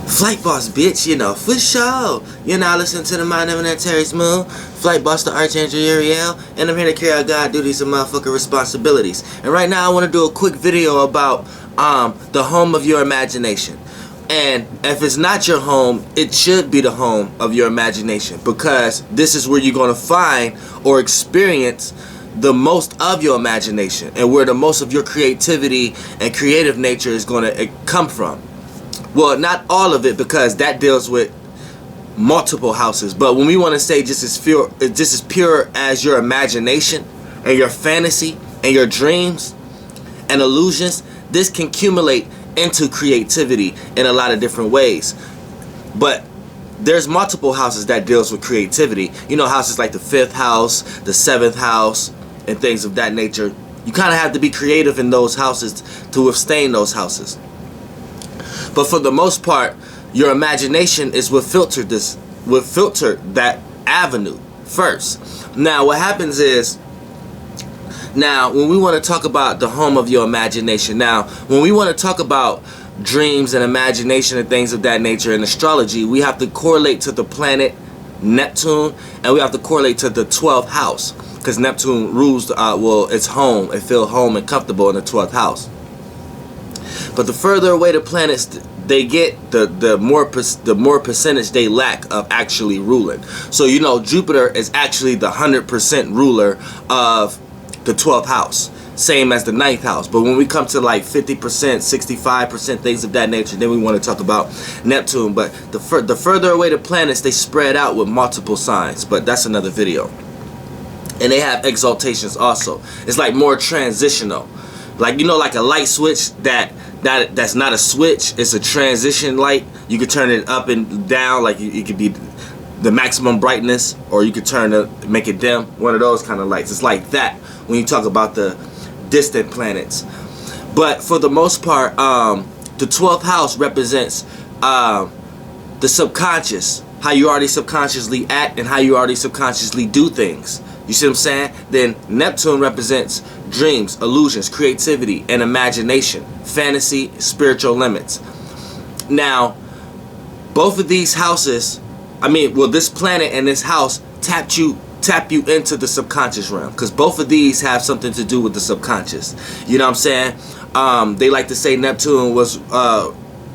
Flight Boss, bitch, you know, for sure. You're now listening to the Mind of an Terry's Moon, Flight Boss, the Archangel Uriel, and I'm here to carry out God duties and motherfucking responsibilities. And right now I want to do a quick video about the home of your imagination. And if it's not your home, it should be the home of your imagination, because this is where you're going to find or experience the most of your imagination, and where the most of your creativity and creative nature is going to come from. Well, not all of it, because that deals with multiple houses. But when we want to say just as pure as your imagination and your fantasy and your dreams and illusions, this can accumulate into creativity in a lot of different ways. But there's multiple houses that deals with creativity. You know, houses like the 5th house, the 7th house, and things of that nature. You kind of have to be creative in those houses to withstand those houses. But for the most part, your imagination is what filtered that avenue first. Now, what happens is, now when we want to talk about the home of your imagination, now when we want to talk about dreams and imagination and things of that nature in astrology, we have to correlate to the planet Neptune, and we have to correlate to the 12th house, because Neptune rules it's home. It feels home and comfortable in the 12th house. But the further away the planets they get, the more percentage they lack of actually ruling. So you know, Jupiter is actually the 100% ruler of the 12th house, same as the 9th house. But when we come to like 50%, 65%, things of that nature, then we want to talk about Neptune. But the further away the planets, they spread out with multiple signs. But that's another video. And they have exaltations also. It's like more transitional. Like, you know, like a light switch that's not a switch, it's a transition light. You could turn it up and down, like it could be the maximum brightness, or you could make it dim. One of those kind of lights. It's like that when you talk about the distant planets. But for the most part, the 12th house represents the subconscious, how you already subconsciously act and how you already subconsciously do things. You see what I'm saying? Then Neptune represents dreams, illusions, creativity, and imagination, fantasy, spiritual limits. Now, both of these houses, this planet and this house tap you into the subconscious realm, because both of these have something to do with the subconscious. You know what I'm saying? They like to say Neptune was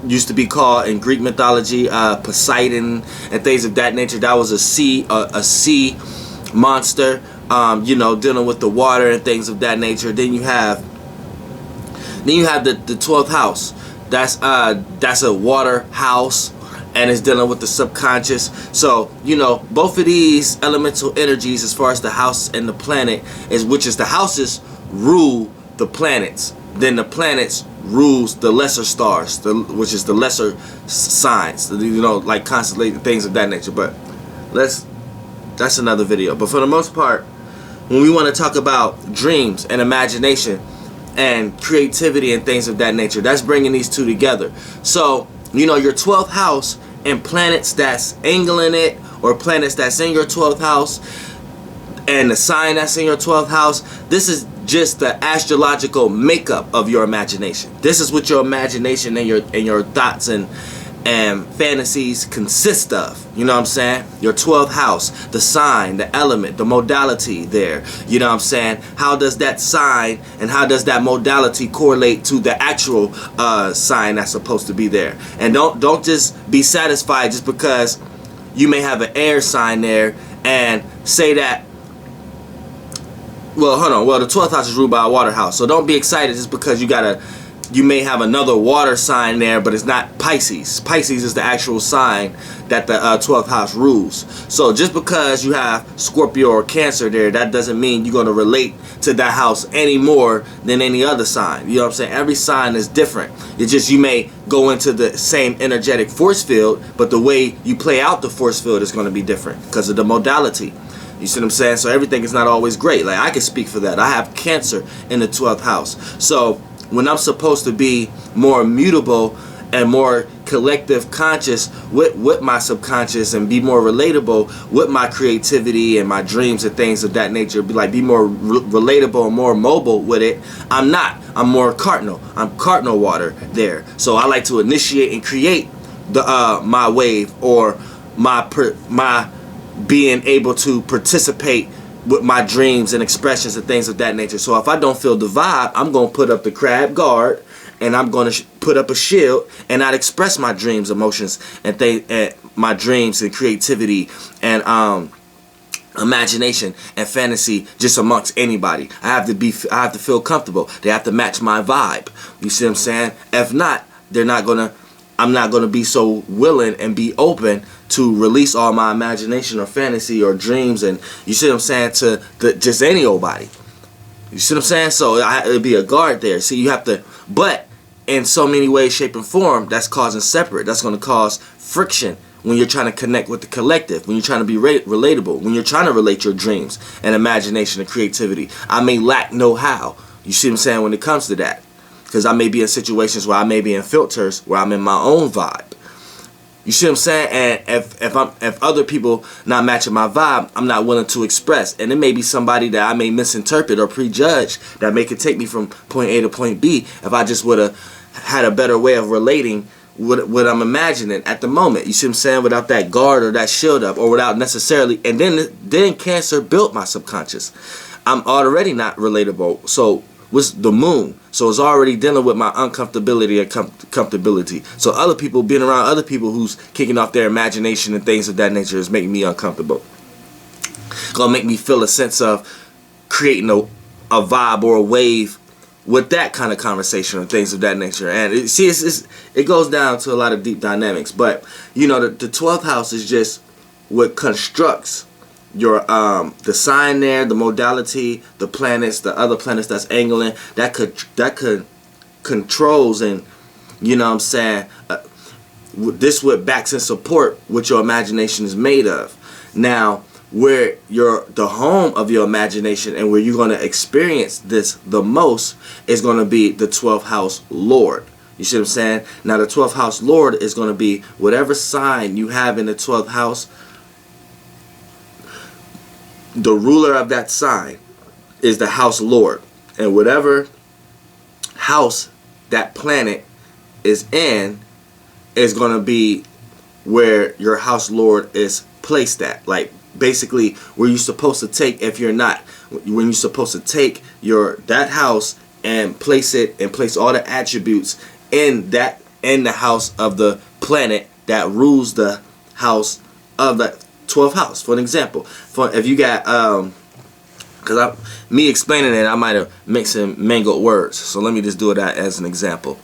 used to be called in Greek mythology Poseidon and things of that nature. That was a sea monster, you know, dealing with the water and things of that nature. Then you have the 12th house. That's a water house, and it's dealing with the subconscious. So, you know, both of these elemental energies, as far as the house and the planet, which is the houses rule the planets. Then the planets rules the lesser stars, which is the lesser signs, you know, like constellations, things of that nature. But that's another video. But for the most part, when we want to talk about dreams and imagination and creativity and things of that nature, that's bringing these two together. So, you know, your 12th house and planets that's angling it, or planets that's in your 12th house, and the sign that's in your 12th house, this is just the astrological makeup of your imagination. This is what your imagination and your thoughts and fantasies consist of. You know what I'm saying? Your 12th house, the sign, the element, the modality there. You know what I'm saying? How does that sign and how does that modality correlate to the actual sign that's supposed to be there? And don't just be satisfied just because you may have an air sign there and say that, well, hold on, well, the 12th house is ruled by a water house. So don't be excited just because you may have another water sign there, but it's not Pisces. Pisces is the actual sign that the 12th house rules. So just because you have Scorpio or Cancer there, that doesn't mean you're going to relate to that house any more than any other sign. You know what I'm saying? Every sign is different. It's just you may go into the same energetic force field, but the way you play out the force field is going to be different because of the modality. You see what I'm saying? So everything is not always great. Like, I can speak for that. I have Cancer in the 12th house. So when I'm supposed to be more mutable and more collective conscious with my subconscious and be more relatable with my creativity and my dreams and things of that nature, be more relatable and more mobile with it, I'm more cardinal. I'm cardinal water there. So I like to initiate and create my wave, or my being able to participate with my dreams and expressions and things of that nature. So if I don't feel the vibe, I'm going to put up the crab guard, and I'm going to put up a shield, and not express my dreams, emotions, and my dreams and creativity and imagination and fantasy just amongst anybody. I have to feel comfortable. They have to match my vibe. You see what I'm saying? If not, I'm not gonna be so willing and be open to release all my imagination or fantasy or dreams, and you see what I'm saying, to just any old body. You see what I'm saying? So it'd be a guard there. See, you have to, but in so many ways, shape, and form, that's causing separate. That's going to cause friction when you're trying to connect with the collective, when you're trying to be relatable, when you're trying to relate your dreams and imagination and creativity. I may lack know-how. You see what I'm saying, when it comes to that, because I may be in situations where I may be in filters where I'm in my own vibe. You see what I'm saying? And if other people not matching my vibe, I'm not willing to express. And it may be somebody that I may misinterpret or prejudge that may could take me from point A to point B if I just would have had a better way of relating what I'm imagining at the moment. You see what I'm saying? Without that guard or that shield up, or without necessarily. And then Cancer built my subconscious. I'm already not relatable. So what's the moon? So it's already dealing with my uncomfortability and comfortability. So other people, being around other people who's kicking off their imagination and things of that nature, is making me uncomfortable. Gonna make me feel a sense of creating a vibe or a wave with that kind of conversation and things of that nature. And it goes down to a lot of deep dynamics. But you know, the 12th house is just what constructs your the sign there, the modality, the planets, the other planets that's angling, that could controls, and you know what I'm saying, this what backs and support what your imagination is made of. Now, where the home of your imagination and where you're going to experience this the most is going to be the 12th house Lord. You see what I'm saying? Now the 12th house Lord is going to be whatever sign you have in the 12th house. The ruler of that sign is the house Lord, and whatever house that planet is in is going to be where your house Lord is placed at. Like basically where you're supposed to take, if you're not, when you're supposed to take that house and place all the attributes in the house of the planet that rules the house of the 12th house. For an example, if you got because me explaining it, I might have mixed and mangled words, so let me just do it as an example.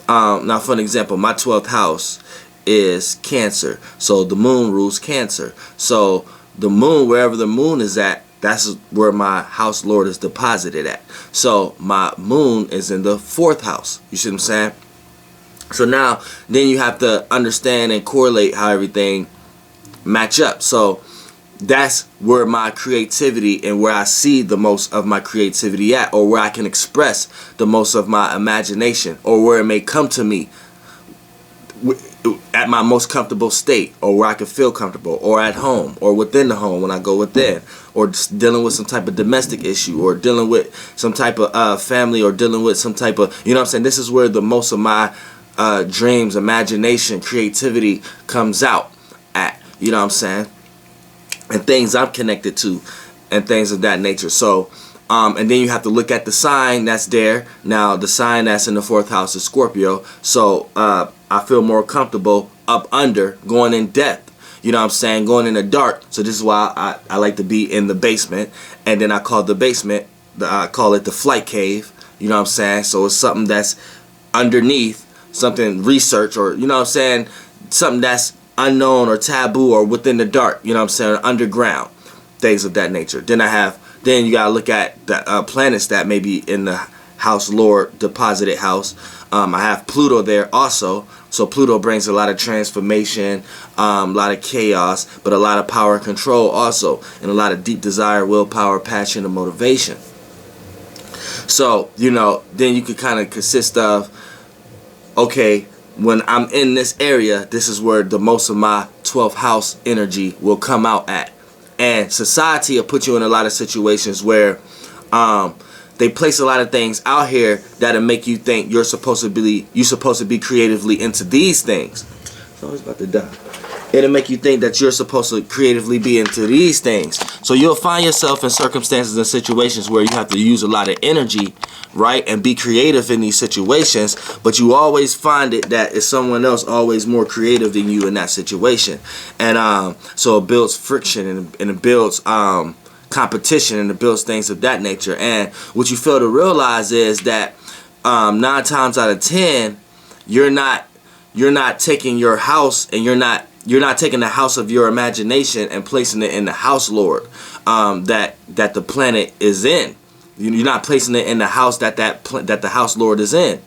Now for an example, my 12th house is Cancer, so the moon rules Cancer. So the moon, wherever the moon is at, that's where my house Lord is deposited at. So my moon is in the 4th house. You see what I'm saying? So now then you have to understand and correlate how everything match up. So that's where my creativity and where I see the most of my creativity at, or where I can express the most of my imagination, or where it may come to me at my most comfortable state, or where I can feel comfortable, or at home, or within the home when I go within, or just dealing with some type of domestic issue, or dealing with some type of family, or dealing with some type of, you know what I'm saying, this is where the most of my dreams, imagination, creativity comes out at, you know what I'm saying, and things I'm connected to and things of that nature. So and then you have to look at the sign that's there. Now the sign that's in the 4th house is Scorpio, so I feel more comfortable up under, going in depth, you know what I'm saying, going in the dark. So this is why I like to be in the basement, and then I call the basement, I call it the flight cave, you know what I'm saying. So it's something that's underneath, something research, or you know what I'm saying, something that's unknown or taboo or within the dark, you know what I'm saying, underground, things of that nature. Then you gotta look at the planets that may be in the house Lord deposited house. I have Pluto there also, so Pluto brings a lot of transformation, a lot of chaos, but a lot of power and control also, and a lot of deep desire, willpower, passion, and motivation. So you know, then you could kind of consist of, okay, when I'm in this area, this is where the most of my 12th house energy will come out at. And society will put you in a lot of situations where they place a lot of things out here that'll make you think you're supposed to be creatively into these things. It's always about to die. It'll make you think that you're supposed to creatively be into these things. So you'll find yourself in circumstances and situations where you have to use a lot of energy, right, and be creative in these situations, but you always find it that it's someone else always more creative than you in that situation. And so it builds friction, and it builds competition, and it builds things of that nature. And what you fail to realize is that 9 times out of 10, you're not taking your house, and you're not taking the house of your imagination and placing it in the house lord that the planet is in. You're not placing it in the house that the house lord is in.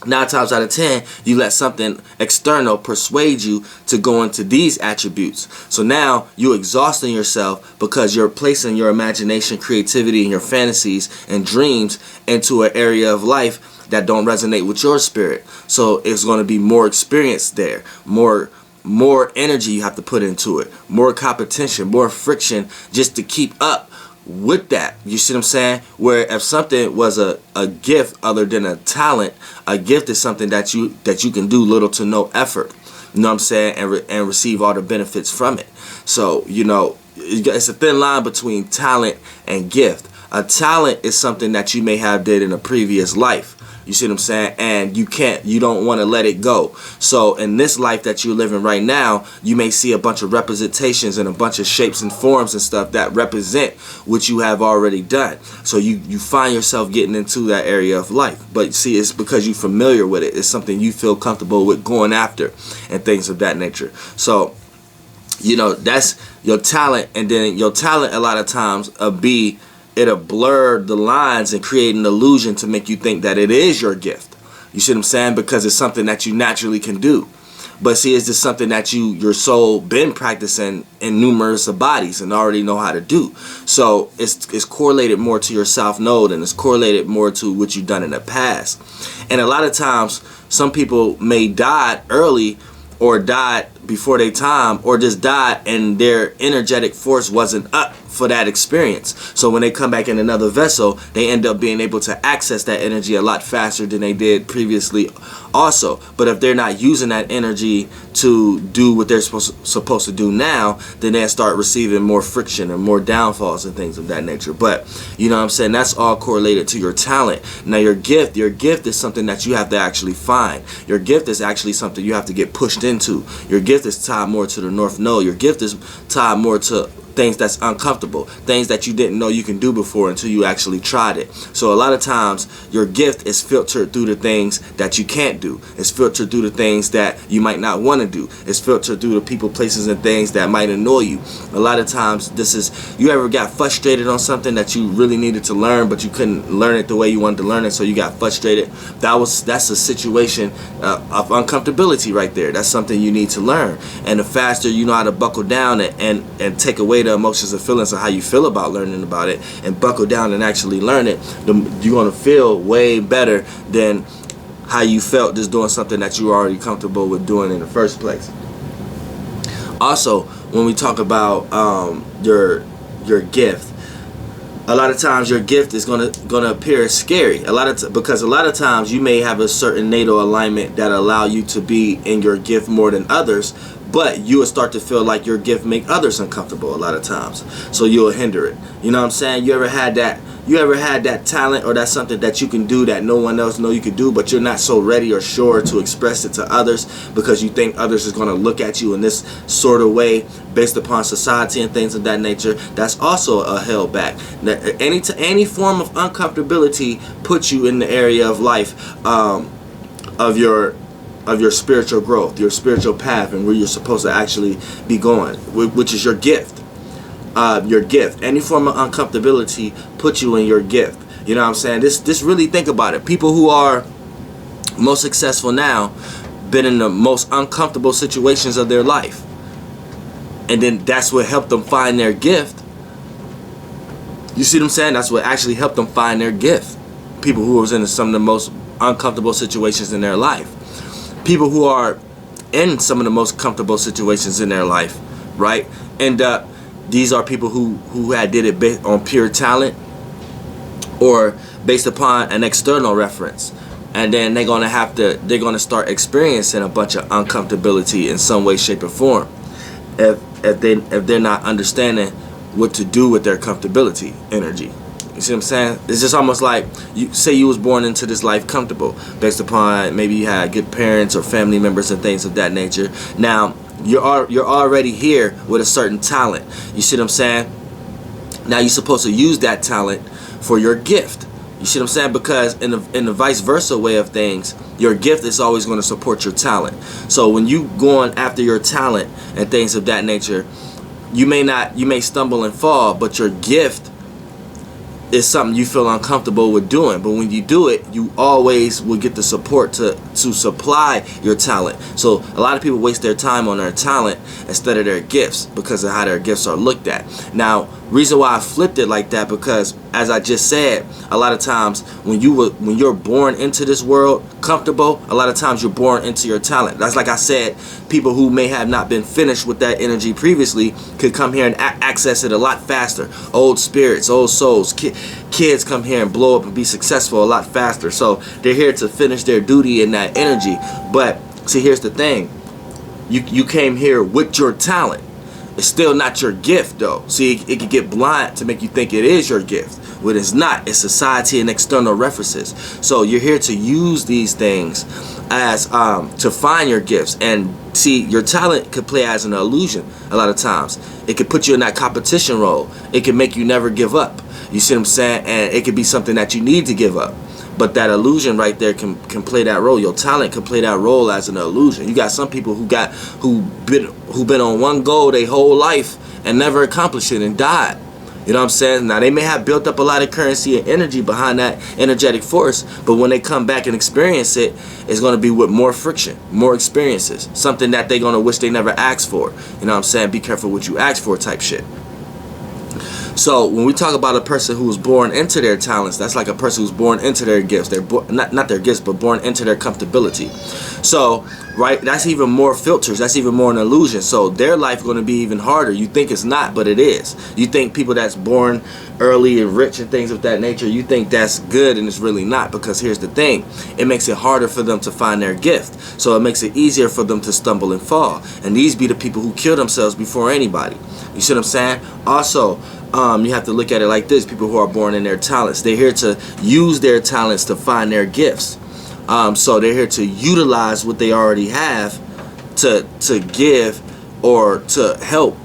9 times out of 10, you let something external persuade you to go into these attributes. So now you're exhausting yourself because you're placing your imagination, creativity, and your fantasies and dreams into an area of life that don't resonate with your spirit. So it's going to be more experience there, more energy you have to put into it, more competition, more friction just to keep up with that. You see what I'm saying? Where if something was a gift other than a talent, a gift is something that you can do little to no effort. You know what I'm saying? And receive all the benefits from it. So, you know, it's a thin line between talent and gift. A talent is something that you may have did in a previous life. You see what I'm saying? And you don't want to let it go. So in this life that you're living right now, you may see a bunch of representations and a bunch of shapes and forms and stuff that represent what you have already done. So you find yourself getting into that area of life. But see, it's because you're familiar with it. It's something you feel comfortable with going after and things of that nature. So, you know, that's your talent. And then your talent a lot of times it'll blur the lines and create an illusion to make you think that it is your gift. You see what I'm saying? Because it's something that you naturally can do. But see, it's just something that your soul been practicing in numerous bodies and already know how to do. So it's correlated more to your south node, and it's correlated more to what you've done in the past. And a lot of times, some people may die early, or died before their time, or just died and their energetic force wasn't up for that experience. So when they come back in another vessel, they end up being able to access that energy a lot faster than they did previously also. But if they're not using that energy to do what they're supposed to do now, then they start receiving more friction and more downfalls and things of that nature. But you know what I'm saying, that's all correlated to your talent. Now your gift is something that you have to actually find. Your gift is actually something you have to get pushed into. Your gift is tied more to the north node. Your gift is tied more to things that's uncomfortable, things that you didn't know you can do before until you actually tried it. So a lot of times your gift is filtered through the things that you can't do. It's filtered through the things that you might not want to do. It's filtered through the people, places, and things that might annoy you. A lot of times you ever got frustrated on something that you really needed to learn, but you couldn't learn it the way you wanted to learn it, so you got frustrated. That's a situation of uncomfortability right there. That's something you need to learn. And the faster you know how to buckle down and take away the emotions and feelings of how you feel about learning about it, and buckle down and actually learn it, you're going to feel way better than how you felt just doing something that you were already comfortable with doing in the first place. Also, when we talk about your gift, a lot of times your gift is gonna appear scary. Because a lot of times you may have a certain natal alignment that allow you to be in your gift more than others, but you will start to feel like your gift make others uncomfortable a lot of times. So you'll hinder it. You know what I'm saying? You ever had that talent, or that's something that you can do that no one else know you can do, but you're not so ready or sure to express it to others because you think others is going to look at you in this sort of way based upon society and things of that nature? That's also a held back. Any form of uncomfortability puts you in the area of life of your spiritual growth, your spiritual path, and where you're supposed to actually be going, which is your gift. Your gift. Any form of uncomfortability puts you in your gift. You know what I'm saying? This really think about it. People who are most successful now been in the most uncomfortable situations of their life. And then that's what helped them find their gift. You see what I'm saying? That's what actually helped them find their gift. People who was in some of the most uncomfortable situations in their life. People who are in some of the most comfortable situations in their life, right? And these are people who had did it based on pure talent or based upon an external reference. and then they're gonna start experiencing a bunch of uncomfortability in some way, shape, or form if they're not understanding what to do with their comfortability energy. You see what I'm saying? It's just almost like, you say you was born into this life comfortable based upon maybe you had good parents or family members and things of that nature. Now you're already here with a certain talent. You see what I'm saying? Now you're supposed to use that talent for your gift. You see what I'm saying? Because in the vice versa way of things, your gift is always going to support your talent. So when you going after your talent and things of that nature, you may stumble and fall, but your gift is something you feel uncomfortable with doing. But when you do it, you always will get the support to supply your talent. So a lot of people waste their time on their talent instead of their gifts because of how their gifts are looked at. Now, reason why I flipped it like that, because as I just said, a lot of times when you're born into this world comfortable, a lot of times you're born into your talent. That's like I said, people who may have not been finished with that energy previously could come here and access it a lot faster. Old spirits, old souls, kids come here and blow up and be successful a lot faster. So they're here to finish their duty in that energy. But see, here's the thing, you came here with your talent. It's still not your gift though. See, it can get blind to make you think it is your gift, when it's not. It's society and external references. So you're here to use these things as to find your gifts. And see, your talent could play as an illusion a lot of times. It could put you in that competition role. It can make you never give up. You see what I'm saying? And it could be something that you need to give up. But that illusion right there can play that role. Your talent can play that role as an illusion. You got some people who been on one goal their whole life and never accomplished it and died. You know what I'm saying? Now they may have built up a lot of currency and energy behind that energetic force, but when they come back and experience it, it's going to be with more friction, more experiences, something that they're going to wish they never asked for. You know what I'm saying? Be careful what you ask for type shit. So when we talk about a person who was born into their talents, that's like a person who's born into their gifts. They're not their gifts, but born into their comfortability. So, right, that's even more filters. That's even more an illusion. So their life going to be even harder. You think it's not, but it is. You think people that's born early and rich and things of that nature, you think that's good, and it's really not. Because here's the thing, it makes it harder for them to find their gift. So it makes it easier for them to stumble and fall. And these be the people who kill themselves before anybody. You see what I'm saying? Also, you have to look at it like this. People who are born in their talents, they're here to use their talents to find their gifts. So they're here to utilize what they already have to give or to help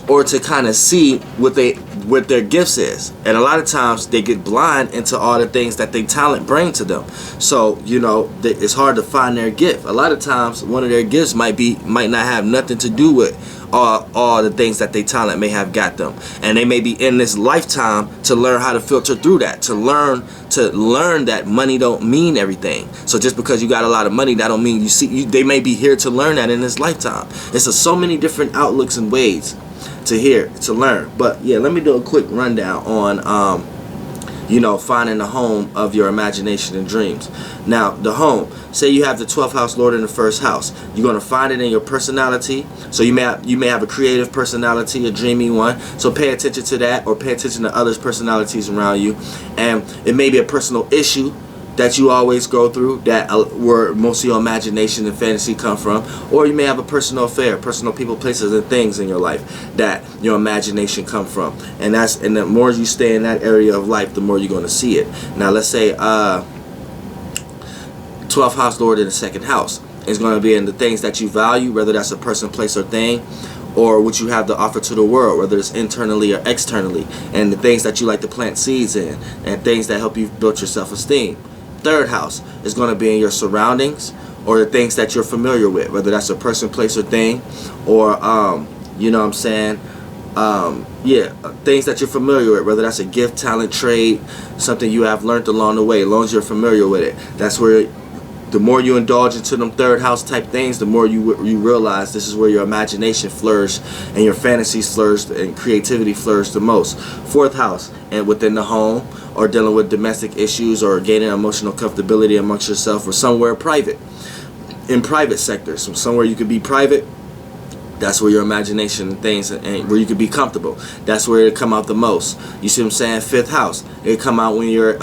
or to kind of see what their gifts is. And a lot of times they get blind into all the things that their talent bring to them. So, you know, it's hard to find their gift. A lot of times one of their gifts might not have nothing to do with all the things that they talent may have got them, and they may be in this lifetime to learn how to filter through that, to learn that money don't mean everything. So just because you got a lot of money, that don't mean they may be here to learn that in this lifetime. It's so many different outlooks and ways to learn. But yeah, let me do a quick rundown on finding the home of your imagination and dreams. Now, the home, say you have the 12th house lord in the first house. You're going to find it in your personality. So you may have a creative personality, a dreamy one. So pay attention to that, or pay attention to others' personalities around you. And it may be a personal issue that you always go through, that where most of your imagination and fantasy come from. Or you may have a personal affair, personal people, places, and things in your life that your imagination come from. And the more you stay in that area of life, the more you're going to see it. Now let's say 12th house lord in the second house is going to be in the things that you value, whether that's a person, place, or thing, or what you have to offer to the world, whether it's internally or externally, and the things that you like to plant seeds in, and things that help you build your self-esteem. Third house is going to be in your surroundings, or the things that you're familiar with, whether that's a person, place, or thing, or you know what I'm saying, things that you're familiar with, whether that's a gift, talent, trade, something you have learned along the way. As long as you're familiar with it, that's where the more you indulge into them third house type things, the more you realize this is where your imagination flourished and your fantasies flourished and creativity flourished the most. Fourth house, and within the home, or dealing with domestic issues, or gaining emotional comfortability amongst yourself, or somewhere private, in private sectors. So somewhere you could be private, that's where your imagination and things, and where you could be comfortable. That's where it come out the most. You see what I'm saying? Fifth house, it come out when you're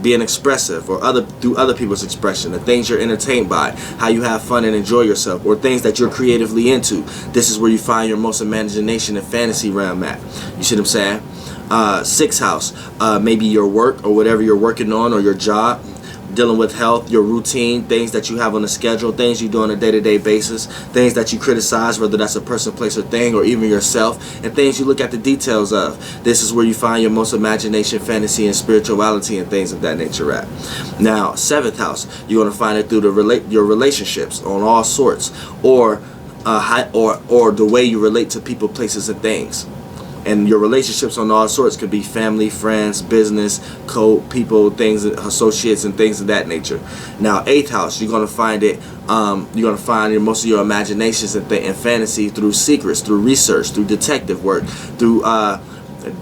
being expressive, or through other people's expression, the things you're entertained by, how you have fun and enjoy yourself, or things that you're creatively into. This is where you find your most imagination and fantasy realm at. You see what I'm saying? Sixth house, maybe your work or whatever you're working on, or your job, dealing with health, your routine, things that you have on a schedule, things you do on a day-to-day basis, things that you criticize, whether that's a person, place, or thing, or even yourself, and things you look at the details of. This is where you find your most imagination, fantasy, and spirituality, and things of that nature at. Now, seventh house, you're going to find it through your relationships on all sorts, or the way you relate to people, places, and things. And your relationships on all sorts could be family, friends, business, people, things, associates, and things of that nature. Now, eighth house, you're gonna find it. You're gonna find most of your imaginations and fantasy through secrets, through research, through detective work, through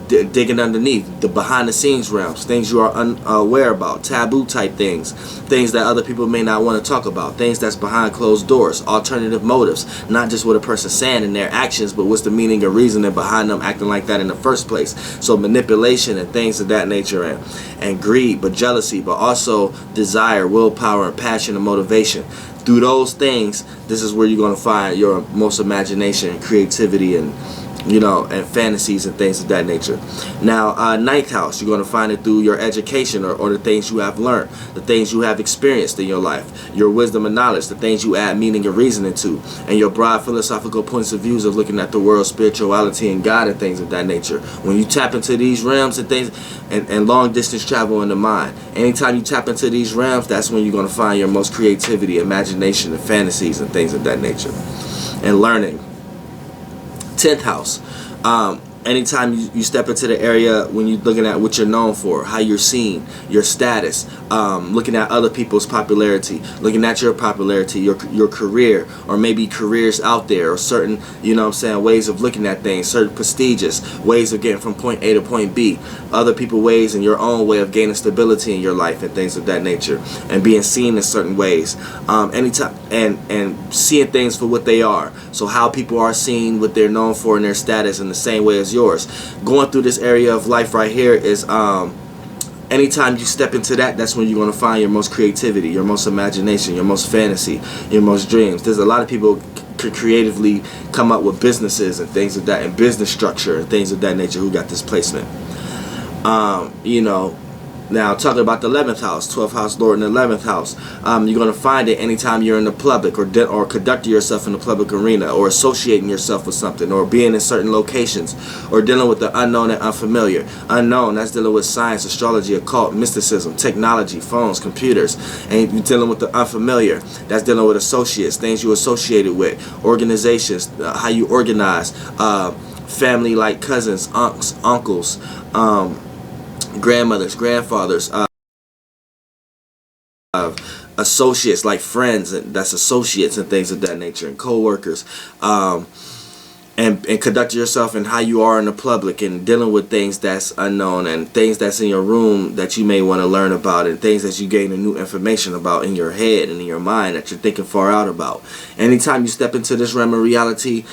digging underneath the behind-the-scenes realms, things you are unaware about, taboo type things that other people may not want to talk about, things that's behind closed doors, alternative motives, not just what a person's saying in their actions, but what's the meaning and reasoning behind them acting like that in the first place. So manipulation and things of that nature, and greed, but jealousy, but also desire, willpower, and passion and motivation. Through those things, this is where you're going to find your most imagination, creativity, and and fantasies and things of that nature. Now, ninth house, you're going to find it through your education, or the things you have learned, the things you have experienced in your life, your wisdom and knowledge, the things you add meaning and reasoning to, and your broad philosophical points of views of looking at the world, spirituality, and God, and things of that nature. When you tap into these realms and things, and long distance travel in the mind, anytime you tap into these realms, that's when you're going to find your most creativity, imagination, and fantasies and things of that nature. And learning. 10th house, anytime you step into the area when you're looking at what you're known for, how you're seen, your status, looking at other people's popularity, looking at your popularity, your career, or maybe careers out there, or certain, ways of looking at things, certain prestigious ways of getting from point A to point B, other people ways and your own way of gaining stability in your life and things of that nature, and being seen in certain ways, anytime, and seeing things for what they are. So how people are seen, what they're known for, and their status in the same way as yours. Going through this area of life right here is anytime you step into that, that's when you're going to find your most creativity, your most imagination, your most fantasy, your most dreams. There's a lot of people could creatively come up with businesses and things of that, and business structure and things of that nature who got this placement. Now, talking about the 11th house, 12th house lord in the 11th house, you're going to find it anytime you're in the public, or conducting yourself in the public arena, or associating yourself with something, or being in certain locations, or dealing with the unknown and unfamiliar. Unknown, that's dealing with science, astrology, occult, mysticism, technology, phones, computers. And you're dealing with the unfamiliar, that's dealing with associates, things you associated with, organizations, how you organize, family like cousins, aunts, uncles, grandmothers, grandfathers, associates like friends, and that's associates and things of that nature, and co-workers, and conduct yourself and how you are in the public, and dealing with things that's unknown, and things that's in your room that you may want to learn about, and things that you gain new information about in your head and in your mind that you're thinking far out about. Anytime you step into this realm of reality,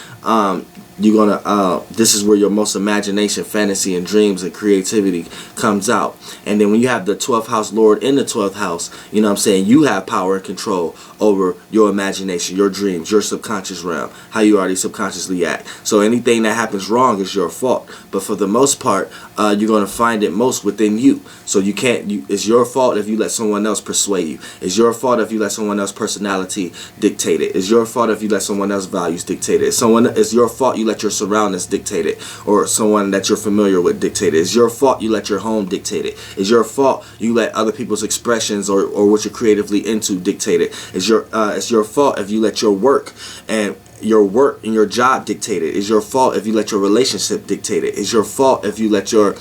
you're gonna this is where your most imagination, fantasy, and dreams and creativity comes out. And then when you have the 12th house lord in the 12th house, you have power and control over your imagination, your dreams, your subconscious realm, how you already subconsciously act. So anything that happens wrong is your fault, but for the most part, you're gonna find it most within you. So it's your fault if you let someone else persuade you. It's your fault if you let someone else's personality dictate it. It's your fault if you let someone else's values dictate it. It's your fault you let your surroundings dictate it, or someone that you're familiar with dictate it. It's your fault you let your home dictate it. It's your fault you let other people's expressions or what you're creatively into dictate it. It's your fault if you let your work and your job dictate it. It's your fault if you let your relationship dictate it. It's your fault if you let your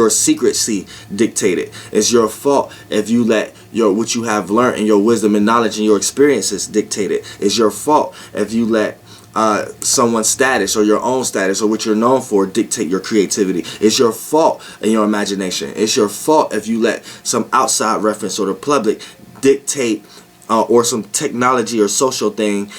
secrecy dictate it. It's your fault if you let what you have learned and your wisdom and knowledge and your experiences dictate it. It's your fault if you let someone's status or your own status or what you're known for dictate your creativity. It's your fault in your imagination. It's your fault if you let some outside reference or the public dictate, or some technology or social thing,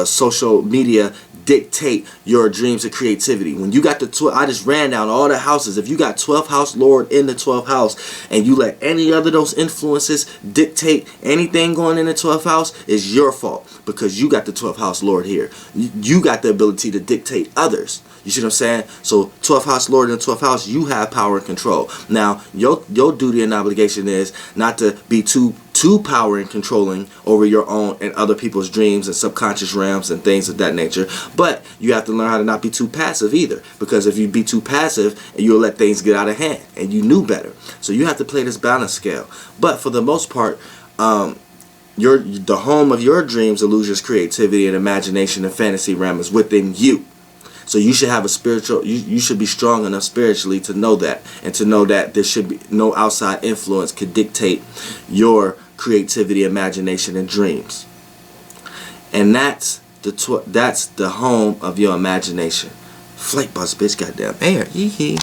social media dictate your dreams of creativity. When you got the I just ran down all the houses. If you got 12th house Lord in the 12th house and you let any other of those influences dictate anything going in the 12th house, it's your fault, because you got the 12th house Lord here. You got the ability to dictate others. You see what I'm saying? So 12th house Lord in the 12th house, you have power and control. Now, your duty and obligation is not to be too power and controlling over your own and other people's dreams and subconscious realms and things of that nature. But you have to learn how to not be too passive either, because if you be too passive, you'll let things get out of hand, and you knew better. So you have to play this balance scale. But for the most part, the home of your dreams, illusions, creativity, and imagination and fantasy realm is within you. So you should have a spiritual, you should be strong enough spiritually to know that, and to know that there should be no outside influence could dictate your creativity, imagination, and dreams. And that's the home of your imagination. Flight bus, bitch, goddamn air. Hee hee.